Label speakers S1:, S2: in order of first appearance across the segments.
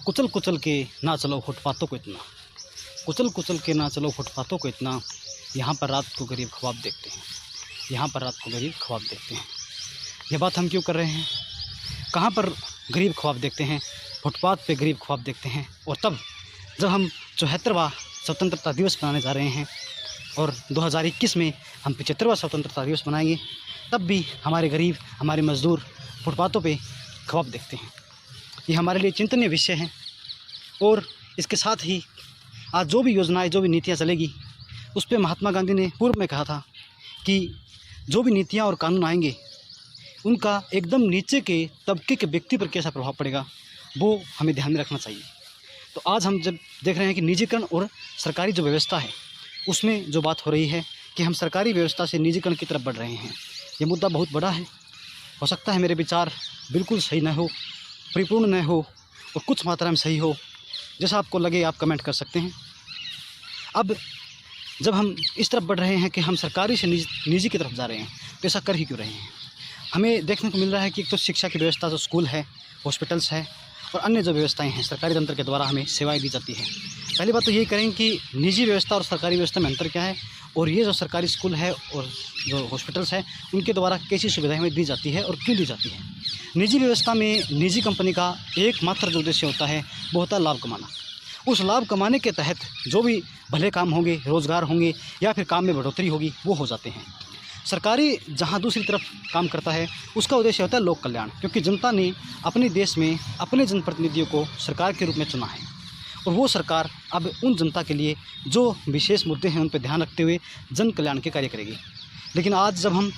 S1: कुचल कुचल के ना चलो फुटपाथों को इतना, कुचल कुचल के ना चलो फुटपाथों को इतना, यहाँ पर रात को गरीब ख्वाब देखते हैं, यहाँ पर रात को गरीब ख्वाब देखते हैं। ये बात हम क्यों कर रहे हैं? कहाँ पर गरीब ख्वाब देखते हैं? फुटपाथ पे गरीब ख्वाब देखते हैं। और तब जब हम 74वां स्वतंत्रता दिवस मनाने जा रहे हैं और 2021 में हम 75वां स्वतंत्रता दिवस मनाएंगे, तब भी हमारे गरीब, हमारे मज़दूर फुटपाथों पे ख्वाब देखते हैं। ये हमारे लिए चिंतनीय विषय है। और इसके साथ ही आज जो भी योजनाएं, जो भी नीतियां चलेगी, उस पर महात्मा गांधी ने पूर्व में कहा था कि जो भी नीतियां और कानून आएंगे उनका एकदम नीचे के तबके के व्यक्ति पर कैसा प्रभाव पड़ेगा, वो हमें ध्यान में रखना चाहिए। तो आज हम जब देख रहे हैं कि निजीकरण और सरकारी जो व्यवस्था है उसमें जो बात हो रही है कि हम सरकारी व्यवस्था से निजीकरण की तरफ बढ़ रहे हैं, ये मुद्दा बहुत बड़ा है। हो सकता है मेरे विचार बिल्कुल सही न हो, परिपूर्ण न हो और कुछ मात्रा में सही हो, जैसा आपको लगे आप कमेंट कर सकते हैं। अब जब हम इस तरफ बढ़ रहे हैं कि हम सरकारी से निजी की तरफ जा रहे हैं, तो ऐसा कर ही क्यों रहे हैं? हमें देखने को मिल रहा है कि एक तो शिक्षा की व्यवस्था, जो स्कूल है, हॉस्पिटल्स है और अन्य जो व्यवस्थाएं हैं सरकारी तंत्र के द्वारा हमें सेवाएं दी जाती है। पहली बात तो यही करें कि निजी व्यवस्था और सरकारी व्यवस्था में अंतर क्या है, और ये जो सरकारी स्कूल है और जो हॉस्पिटल्स हैं उनके द्वारा कैसी सुविधाएं हमें दी जाती है और क्यों दी जाती है। निजी व्यवस्था में निजी कंपनी का एकमात्र जो उद्देश्य होता है वो होता है लाभ कमाना। उस लाभ कमाने के तहत जो भी भले काम होंगे, रोज़गार होंगे या फिर काम में बढ़ोतरी होगी, वो हो जाते हैं। सरकारी जहाँ दूसरी तरफ काम करता है उसका उद्देश्य होता है लोक कल्याण, क्योंकि जनता ने अपने देश में अपने जनप्रतिनिधियों को सरकार के रूप में चुना है और वो सरकार अब उन जनता के लिए जो विशेष मुद्दे हैं उन पर ध्यान रखते हुए जन कल्याण के कार्य करेगी। लेकिन आज जब हम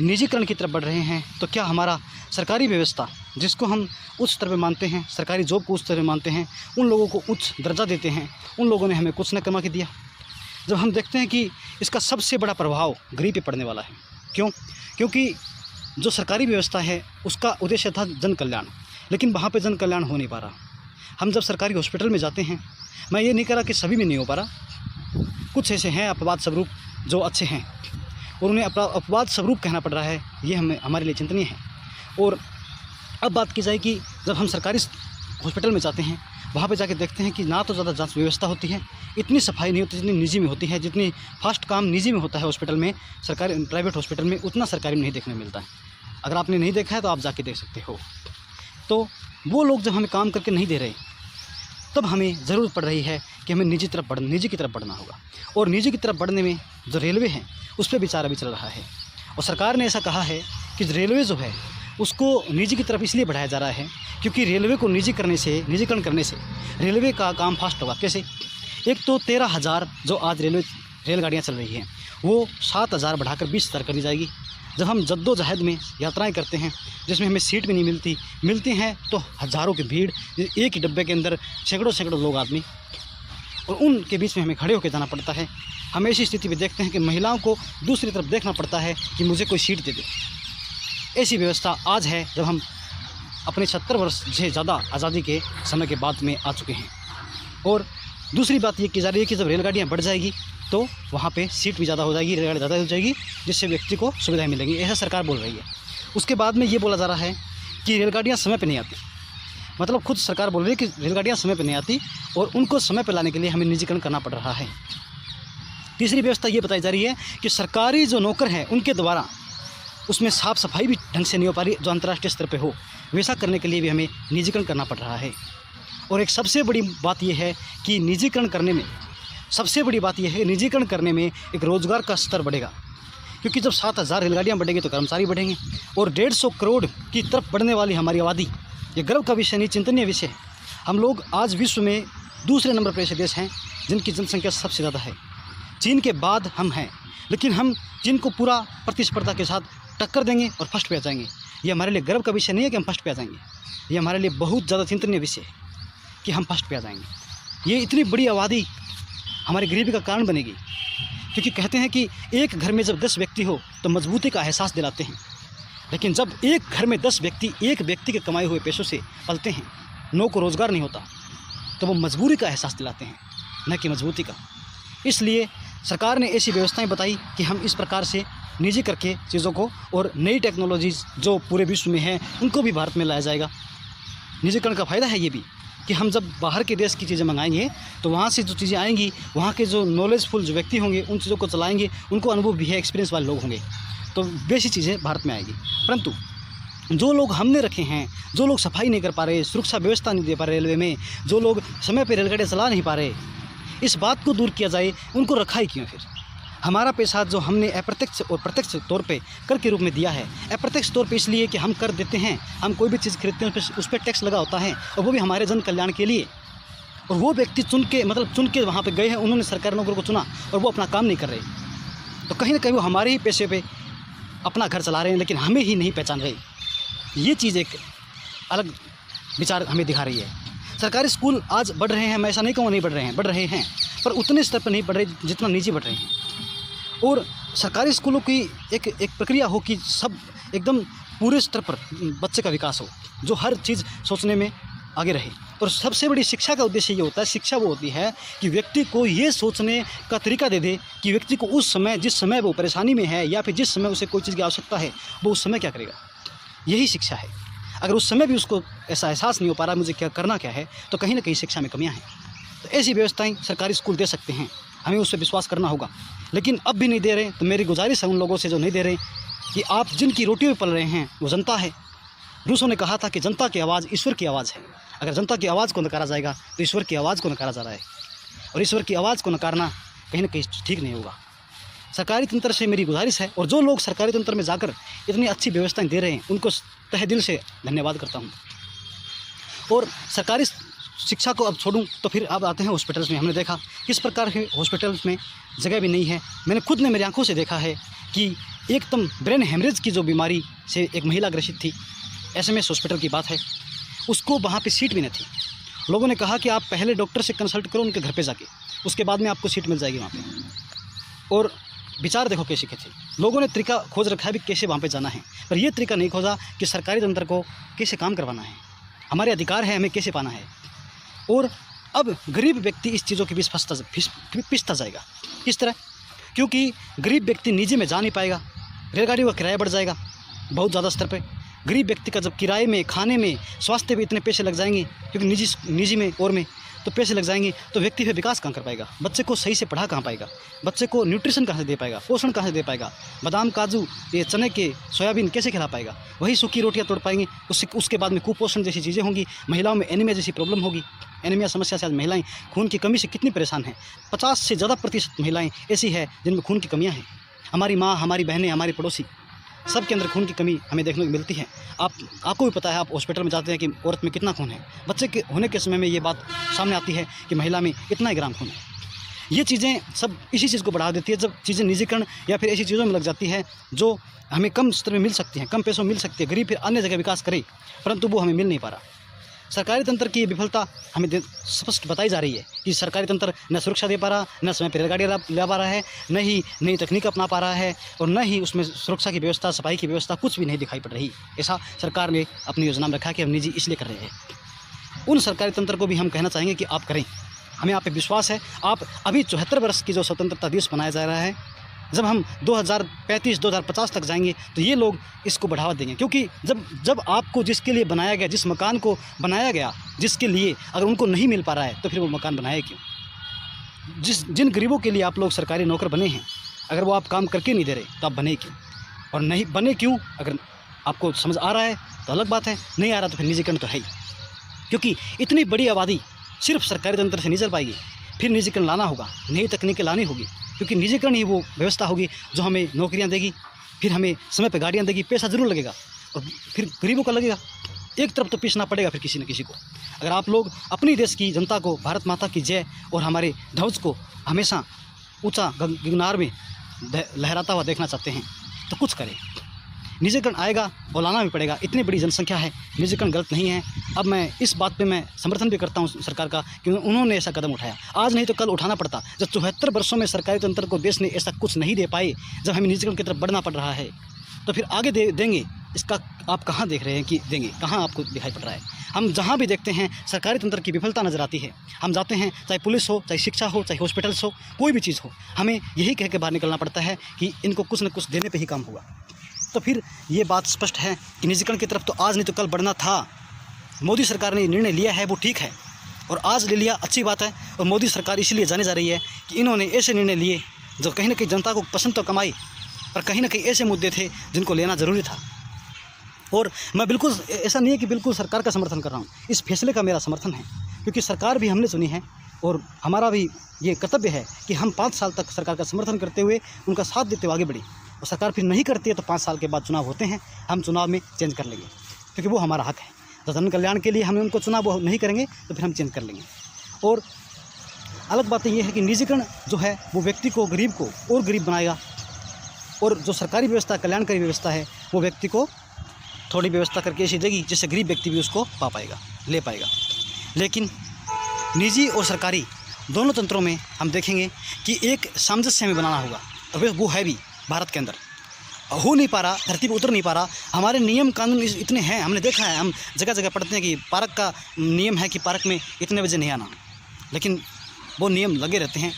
S1: निजीकरण की तरफ बढ़ रहे हैं तो क्या हमारा सरकारी व्यवस्था, जिसको हम उच्च स्तर पर मानते हैं, सरकारी जॉब को उच्च स्तर पर मानते हैं, उन लोगों को उच्च दर्जा देते हैं, उन लोगों ने हमें कुछ न कमा के दिया। जब हम देखते हैं कि इसका सबसे बड़ा प्रभाव गरीब पे पड़ने वाला है। क्यों? क्योंकि जो सरकारी व्यवस्था है उसका उद्देश्य था जन कल्याण, लेकिन वहाँ पे जन कल्याण हो नहीं पा रहा। हम जब सरकारी हॉस्पिटल में जाते हैं, मैं ये नहीं कह रहा कि सभी में नहीं हो पा रहा, कुछ ऐसे हैं अपवाद स्वरूप जो अच्छे हैं और उन्हें अपवाद स्वरूप कहना पड़ रहा है, ये हमारे लिए चिंतनीय है। और अब बात की जाए कि जब हम सरकारी हॉस्पिटल में जाते हैं, वहाँ पे जाके देखते हैं कि ना तो ज़्यादा जांच व्यवस्था होती है, इतनी सफाई नहीं होती जितनी निजी में होती है। जितनी फास्ट काम निजी में होता है हॉस्पिटल में, सरकारी प्राइवेट हॉस्पिटल में उतना सरकारी में नहीं देखने मिलता है। अगर आपने नहीं देखा है तो आप जाके देख सकते हो। तो वो लोग जब हमें काम करके नहीं दे रहे, तब हमें ज़रूरत पड़ रही है कि हमें निजी की तरफ बढ़ना होगा। और निजी की तरफ बढ़ने में जो रेलवे है उस पर विचार अभी चल रहा है और सरकार ने ऐसा कहा है कि रेलवे जो है उसको निजी की तरफ इसलिए बढ़ाया जा रहा है क्योंकि रेलवे को निजीकरण करने से रेलवे का काम फास्ट होगा। कैसे? एक तो 13,000 जो आज रेलगाड़ियाँ चल रही हैं वो 7,000 बढ़ाकर 20,000 कर दी जाएगी। जब हम जद्दोजहद में यात्राएं करते हैं जिसमें हमें सीट भी नहीं मिलती हैं तो हज़ारों की भीड़, एक ही डब्बे के अंदर सैकड़ों लोग आदमी, और उनके बीच में हमें खड़े होकर जाना पड़ता है। हम ऐसी स्थिति में देखते हैं कि महिलाओं को दूसरी तरफ देखना पड़ता है कि मुझे कोई सीट दे दे। ऐसी व्यवस्था आज है जब हम अपने 70 वर्ष से ज़्यादा आज़ादी के समय के बाद में आ चुके हैं। और दूसरी बात ये की जा रही है कि जब रेलगाड़ियाँ बढ़ जाएगी तो वहाँ पे सीट भी ज़्यादा हो जाएगी, रेलगाड़ी ज़्यादा हो जाएगी, जिससे व्यक्ति को सुविधाएं मिलेंगी, ऐसा सरकार बोल रही है। उसके बाद में ये बोला जा रहा है कि रेलगाड़ियाँ समय पर नहीं आती, मतलब खुद सरकार बोल रही है कि रेलगाड़ियाँ समय पर नहीं आती और उनको समय पर लाने के लिए हमें निजीकरण करना पड़ रहा है। तीसरी व्यवस्था ये बताई जा रही है कि सरकारी जो नौकर हैं उनके द्वारा उसमें साफ़ सफाई भी ढंग से नहीं हो पा रही जो अंतर्राष्ट्रीय स्तर पे हो, वैसा करने के लिए भी हमें निजीकरण करना पड़ रहा है। और एक सबसे बड़ी बात यह है कि निजीकरण करने में एक रोज़गार का स्तर बढ़ेगा, क्योंकि जब 7,000 रेलगाड़ियाँ बढ़ेंगी तो कर्मचारी बढ़ेंगे और 150 करोड़ की तरफ बढ़ने वाली हमारी आबादी, ये गर्व का विषय नहीं, चिंतनीय विषय है। हम लोग आज विश्व में दूसरे नंबर पर ऐसे देश हैं जिनकी जनसंख्या सबसे ज़्यादा है। चीन के बाद हम हैं, लेकिन हम चीन को पूरा प्रतिस्पर्धा के साथ टक्कर देंगे और फर्स्ट पे आ जाएंगे। ये हमारे लिए गर्व का विषय नहीं है कि हम फर्स्ट पे आ जाएंगे, ये हमारे लिए बहुत ज़्यादा चिंतनीय विषय है कि हम फर्स्ट पे आ जाएंगे। ये इतनी बड़ी आबादी हमारी गरीबी का कारण बनेगी, क्योंकि कहते हैं कि एक घर में जब 10 व्यक्ति हो तो मजबूती का एहसास दिलाते हैं, लेकिन जब एक घर में 10 व्यक्ति एक व्यक्ति के कमाए हुए पैसों से पलते हैं, नो को रोज़गार नहीं होता, तो वो मजबूरी का एहसास दिलाते हैं, न कि मजबूती का। इसलिए सरकार ने ऐसी व्यवस्थाएं बताई कि हम इस प्रकार से निजी करके चीज़ों को, और नई टेक्नोलॉजीज़ जो पूरे विश्व में हैं उनको भी भारत में लाया जाएगा। निजीकरण का फ़ायदा है ये भी कि हम जब बाहर के देश की चीज़ें मंगाएंगे तो वहाँ से जो चीज़ें आएंगी, वहाँ के जो नॉलेजफुल जो व्यक्ति होंगे उन चीज़ों को चलाएंगे, उनको अनुभव भी है, एक्सपीरियंस वाले लोग होंगे, तो वैसी चीज़ें भारत में आएगी। परंतु जो लोग हमने रखे हैं, जो लोग सफाई नहीं कर पा रहे, सुरक्षा व्यवस्था नहीं दे पा रहे रेलवे में, जो लोग समय पर रेलगाड़ियाँ चला नहीं पा रहे, इस बात को दूर किया जाए। उनको रखा ही क्यों? फिर हमारा पैसा जो हमने अप्रत्यक्ष और प्रत्यक्ष तौर पे कर के रूप में दिया है, अप्रत्यक्ष तौर पे इसलिए कि हम कर देते हैं, हम कोई भी चीज़ खरीदते हैं उस पर टैक्स लगा होता है, और वो भी हमारे जन कल्याण के लिए। और वो व्यक्ति चुन के वहाँ पे गए हैं, उन्होंने सरकारी नौकरी को चुना और वो अपना काम नहीं कर रहे, तो कहीं ना कहीं वो हमारे ही पैसे पे अपना घर चला रहे हैं, लेकिन हमें ही नहीं पहचान रहे। ये चीज़ एक अलग विचार हमें दिखा रही है। सरकारी स्कूल आज बढ़ रहे हैं, मैं ऐसा नहीं कहूँ नहीं बढ़ रहे हैं, बढ़ रहे हैं, पर उतने स्तर पर नहीं बढ़ रहे जितना निजी बढ़ रहे हैं। और सरकारी स्कूलों की एक प्रक्रिया हो कि सब एकदम पूरे स्तर पर बच्चे का विकास हो, जो हर चीज़ सोचने में आगे रहे। और सबसे बड़ी शिक्षा का उद्देश्य ये होता है, शिक्षा वो होती है कि व्यक्ति को ये सोचने का तरीका दे दे कि व्यक्ति को उस समय, जिस समय वो परेशानी में है या फिर जिस समय उसे कोई चीज़ की आवश्यकता है, वो उस समय क्या करेगा, यही शिक्षा है। अगर उस समय भी उसको ऐसा एहसास नहीं हो पा रहा मुझे क्या करना क्या है, तो कहीं ना कहीं शिक्षा में कमियां हैं। तो ऐसी व्यवस्थाएं सरकारी स्कूल दे सकते हैं, हमें उस पर विश्वास करना होगा। लेकिन अब भी नहीं दे रहे, तो मेरी गुजारिश है उन लोगों से जो नहीं दे रहे कि आप जिनकी रोटी में पल रहे हैं वो जनता है। रूसों ने कहा था कि जनता की आवाज़ ईश्वर की आवाज़ है। अगर जनता की आवाज़ को नकारा जाएगा तो ईश्वर की आवाज़ को नकारा जा रहा है, और ईश्वर की आवाज़ को नकारना कहीं ना कहीं ठीक नहीं होगा। सरकारी तंत्र से मेरी गुजारिश है, और जो लोग सरकारी तंत्र में जाकर इतनी अच्छी व्यवस्थाएं दे रहे हैं उनको तहे दिल से धन्यवाद करता हूं। और सरकारी शिक्षा को अब छोड़ूं तो फिर अब आते हैं हॉस्पिटल्स में। हमने देखा किस प्रकार के हॉस्पिटल्स में जगह भी नहीं है। मैंने खुद ने मेरी आंखों से देखा है कि एकदम ब्रेन हेमरेज की जो बीमारी से एक महिला ग्रसित थी, SMS हॉस्पिटल की बात है, उसको वहाँ पे सीट भी नहीं थी। लोगों ने कहा कि आप पहले डॉक्टर से कंसल्ट करो उनके घर पे जाके, उसके बाद में आपको सीट मिल जाएगी वहाँ पे। और विचार देखो कैसे थे, लोगों ने तरीका खोज रखा है भी कैसे वहाँ पे जाना है, पर यह तरीका नहीं खोजा कि सरकारी तंत्र को कैसे काम करवाना है, हमारे अधिकार है, हमें कैसे पाना है। और अब गरीब व्यक्ति इस चीज़ों के बीच पिसता जाएगा। किस तरह? क्योंकि गरीब व्यक्ति निजी में जा नहीं पाएगा, रेलगाड़ियों का किराया बढ़ जाएगा बहुत ज़्यादा स्तर पर। गरीब व्यक्ति का जब किराए में, खाने में, स्वास्थ्य में इतने पैसे लग जाएंगे, क्योंकि निजी में और में तो पैसे लग जाएंगे, तो व्यक्ति फिर विकास कहाँ कर पाएगा, बच्चे को सही से पढ़ा कहाँ पाएगा, बच्चे को न्यूट्रिशन कहाँ से दे पाएगा, पोषण कहाँ से दे पाएगा, बादाम, काजू, ये चने के, सोयाबीन कैसे खिला पाएगा, वही सूखी रोटियाँ तोड़ पाएंगे। उसके बाद में कुपोषण जैसी चीज़ें होंगी, महिलाओं में एनीमिया जैसी प्रॉब्लम होगी। एनीमिया समस्या से आज महिलाएं खून की कमी से कितनी परेशान हैं। 50 से ज़्यादा % महिलाएँ ऐसी है जिनमें खून की कमियाँ हैं। हमारी माँ, हमारी बहनें, हमारी पड़ोसी, सब के अंदर खून की कमी हमें देखने को मिलती है। आपको भी पता है, आप हॉस्पिटल में जाते हैं कि औरत में कितना खून है। बच्चे के होने के समय में ये बात सामने आती है कि महिला में इतना ही ग्राम खून है। ये चीज़ें सब इसी चीज़ को बढ़ा देती है, जब चीज़ें निजीकरण या फिर ऐसी चीज़ों में लग जाती है जो हमें कम स्तर में मिल सकती हैं, कम पैसों में मिल सकती है। गरीब फिर अन्य जगह विकास करे, परंतु वो हमें मिल नहीं पा रहा। सरकारी तंत्र की ये विफलता हमें स्पष्ट बताई जा रही है कि सरकारी तंत्र न सुरक्षा दे पा रहा, न समय पर रेलगाड़ियाँ ला पा रहा है, न ही नई तकनीक अपना पा रहा है, और न ही उसमें सुरक्षा की व्यवस्था, सफाई की व्यवस्था कुछ भी नहीं दिखाई पड़ रही। ऐसा सरकार ने अपनी योजना में रखा कि हम निजी इसलिए कर रहे हैं। उन सरकारी तंत्र को भी हम कहना चाहेंगे कि आप करें, हमें आप पे विश्वास है। आप अभी 74 वर्ष की जो स्वतंत्रता दिवस मनाया जा रहा है, जब हम 2035-2050 तक जाएंगे तो ये लोग इसको बढ़ावा देंगे। क्योंकि जब आपको जिसके लिए बनाया गया, जिस मकान को बनाया गया जिसके लिए, अगर उनको नहीं मिल पा रहा है तो फिर वो मकान बनाया क्यों? जिन गरीबों के लिए आप लोग सरकारी नौकर बने हैं, अगर वो आप काम करके नहीं दे रहे तो आप बने क्यों? और नहीं बने क्यों? अगर आपको समझ आ रहा है तो अलग बात है, नहीं आ रहा तो फिर निजीकरण तो है ही। क्योंकि इतनी बड़ी आबादी सिर्फ सरकारी तंत्र से नहीं चल पाएगी, फिर निजीकरण लाना होगा, नई तकनीकें लानी होगी, क्योंकि निजीकरण ही वो व्यवस्था होगी जो हमें नौकरियां देगी, फिर हमें समय पर गाड़ियां देगी। पैसा ज़रूर लगेगा और फिर गरीबों का लगेगा। एक तरफ तो पीसना पड़ेगा फिर किसी न किसी को। अगर आप लोग अपनी देश की जनता को भारत माता की जय और हमारे ध्वज को हमेशा ऊंचा गगनार में लहराता हुआ देखना चाहते हैं तो कुछ करें। निजीकरण आएगा और लाना भी पड़ेगा, इतनी बड़ी जनसंख्या है, निजीकरण गलत नहीं है। अब मैं इस बात पे मैं समर्थन भी करता हूँ सरकार का कि उन्होंने ऐसा कदम उठाया। आज नहीं तो कल उठाना पड़ता। जब 74 वर्षों में सरकारी तंत्र को देश ने ऐसा कुछ नहीं दे पाए, जब हमें निजीकरण की तरफ बढ़ना पड़ रहा है, तो फिर आगे देंगे। इसका आप कहाँ देख रहे हैं कि देंगे? कहाँ आपको दिखाई पड़ रहा है? हम जहाँ भी देखते हैं सरकारी तंत्र की विफलता नज़र आती है। हम जाते हैं, चाहे पुलिस हो, चाहे शिक्षा हो, चाहे हॉस्पिटल्स हो, कोई भी चीज़ हो, हमें यही कह के बाहर निकलना पड़ता है कि इनको कुछ न कुछ देने पर ही काम होगा। तो फिर ये बात स्पष्ट है कि निजीकरण की तरफ तो आज नहीं तो कल बढ़ना था। मोदी सरकार ने निर्णय लिया है, वो ठीक है, और आज ले लिया, अच्छी बात है। और मोदी सरकार इसलिए जानी जा रही है कि इन्होंने ऐसे निर्णय लिए जो कहीं ना कहीं जनता को पसंद तो कमाई, पर कहीं ना कहीं ऐसे मुद्दे थे जिनको लेना ज़रूरी था। और मैं बिल्कुल ऐसा नहीं है कि बिल्कुल सरकार का समर्थन कर रहा हूँ, इस फैसले का मेरा समर्थन है, क्योंकि सरकार भी हमने चुनी है और हमारा भी ये कर्तव्य है कि हम 5 साल तक सरकार का समर्थन करते हुए उनका साथ देते हुए आगे बढ़ी। और सरकार फिर नहीं करती है तो 5 साल के बाद चुनाव होते हैं, हम चुनाव में चेंज कर लेंगे, क्योंकि वो हमारा हक है। तो जन कल्याण के लिए हमें उनको चुनाव वो नहीं करेंगे तो फिर हम चेंज कर लेंगे। और अलग बात ये है कि निजीकरण जो है वो व्यक्ति को, गरीब को और गरीब बनाएगा, और जो सरकारी व्यवस्था, कल्याणकारी व्यवस्था है, वो व्यक्ति को थोड़ी व्यवस्था करके ऐसी देगी जिससे गरीब व्यक्ति भी उसको पा पाएगा, ले पाएगा। लेकिन निजी और सरकारी दोनों तंत्रों में हम देखेंगे कि एक सामंजस्य हमें बनाना होगा, और वो है भी भारत के अंदर हो नहीं पा रहा, धरती पर उतर नहीं पा रहा। हमारे नियम कानून इतने हैं, हमने देखा है, हम जगह जगह पढ़ते हैं कि पार्क का नियम है कि पार्क में इतने बजे नहीं आना, लेकिन वो नियम लगे रहते हैं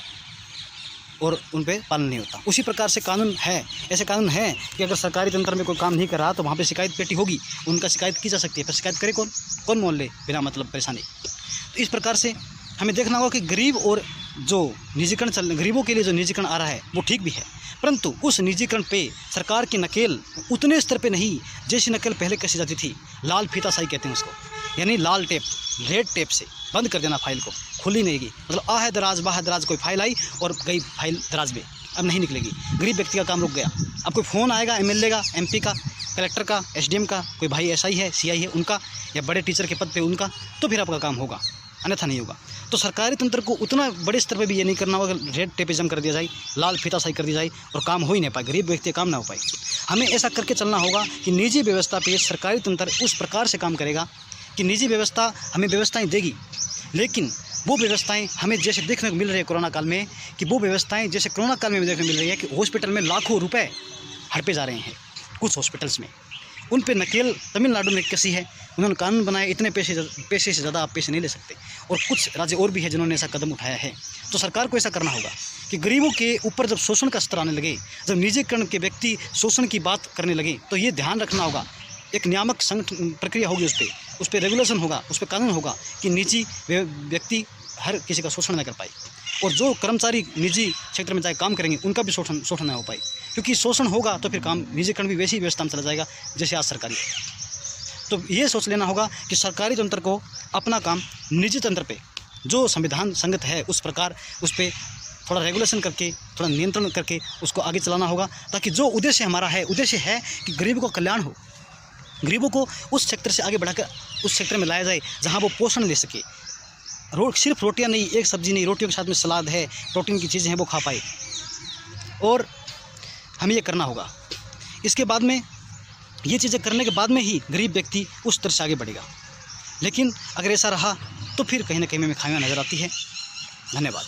S1: और उन पर पालन नहीं होता। उसी प्रकार से कानून है, ऐसे कानून हैं कि अगर सरकारी तंत्र में कोई काम नहीं कर रहा तो वहाँ पे शिकायत पेटी होगी, उनका शिकायत की जा सकती है, पर शिकायत करे कौन मोल ले बिना मतलब परेशानी। तो इस प्रकार से हमें देखना होगा कि गरीब और जो निजीकरण गरीबों के लिए जो निजीकरण आ रहा है वो ठीक भी है, परंतु उस निजीकरण पे सरकार की नकेल उतने स्तर पे नहीं जैसी नकेल पहले कसी जाती थी। लाल फीताशाही कहते हैं उसको, यानी लाल टेप, रेड टेप से बंद कर देना फाइल को, खुली नहीं गई, मतलब आ है दराज बाहर दराज, कोई फाइल आई और गई फाइल दराज में, अब नहीं निकलेगी। गरीब व्यक्ति का काम रुक गया। अब कोई फ़ोन आएगा एमएलए का, एमपी का, कलेक्टर का, एसडीएम का, कोई भाई एसआई है, सीआई है उनका, या बड़े टीचर के पद पे उनका, तो फिर आपका काम होगा, अन्यथा नहीं होगा। तो सरकारी तंत्र को उतना बड़े स्तर पे भी ये नहीं करना होगा कि रेड टेपिज्म कर दिया जाए, लाल फीताशाही कर दी जाए और काम हो ही नहीं पाए, गरीब व्यक्ति काम ना हो पाए। हमें ऐसा करके चलना होगा कि निजी व्यवस्था पे सरकारी तंत्र उस प्रकार से काम करेगा कि निजी व्यवस्था हमें व्यवस्थाएं देगी, लेकिन वो व्यवस्थाएं हमें जैसे देखने को मिल रही है कोरोना काल में, कि वो व्यवस्थाएं जैसे कोरोना काल में देखने को मिल रही है कि हॉस्पिटल में लाखों रुपए हड़पे जा रहे हैं कुछ हॉस्पिटल्स में। उन पे नकेल तमिलनाडु में कसी है, उन्होंने कानून बनाए, इतने पैसे से ज़्यादा आप पैसे नहीं ले सकते, और कुछ राज्य और भी है जिन्होंने ऐसा कदम उठाया है। तो सरकार को ऐसा करना होगा कि गरीबों के ऊपर जब शोषण का स्तर आने लगे, जब निजीकरण के व्यक्ति शोषण की बात करने लगे, तो ये ध्यान रखना होगा, एक नियामक संगठन प्रक्रिया होगी, उस पर रेगुलेशन होगा, उस पर कानून होगा कि निजी व्यक्ति हर किसी का शोषण न कर पाए, और जो कर्मचारी निजी क्षेत्र में जाए काम करेंगे उनका भी शोषण न हो पाए, क्योंकि शोषण होगा तो फिर काम निजीकरण भी वैसी व्यवस्था में चला जाएगा जैसे आज सरकारी है। तो ये सोच लेना होगा कि सरकारी तंत्र को अपना काम निजी तंत्र पे जो संविधान संगत है उस प्रकार उस पर थोड़ा रेगुलेशन करके, थोड़ा नियंत्रण करके उसको आगे चलाना होगा, ताकि जो उद्देश्य हमारा है, उद्देश्य है कि गरीबों का कल्याण हो, गरीबों को उस सेक्टर से आगे बढ़ाकर उस सेक्टर में लाया जाए जहाँ वो पोषण ले सके। सिर्फ रोटियां नहीं, एक सब्जी नहीं, रोटियों के साथ में सलाद है, प्रोटीन की चीज़ें हैं, वो खा पाए। और हमें ये करना होगा। इसके बाद में ये चीज़ें करने के बाद में ही गरीब व्यक्ति उस तरह से आगे बढ़ेगा। लेकिन अगर ऐसा रहा तो फिर कहीं ना कहीं में खामियां नज़र आती है। धन्यवाद।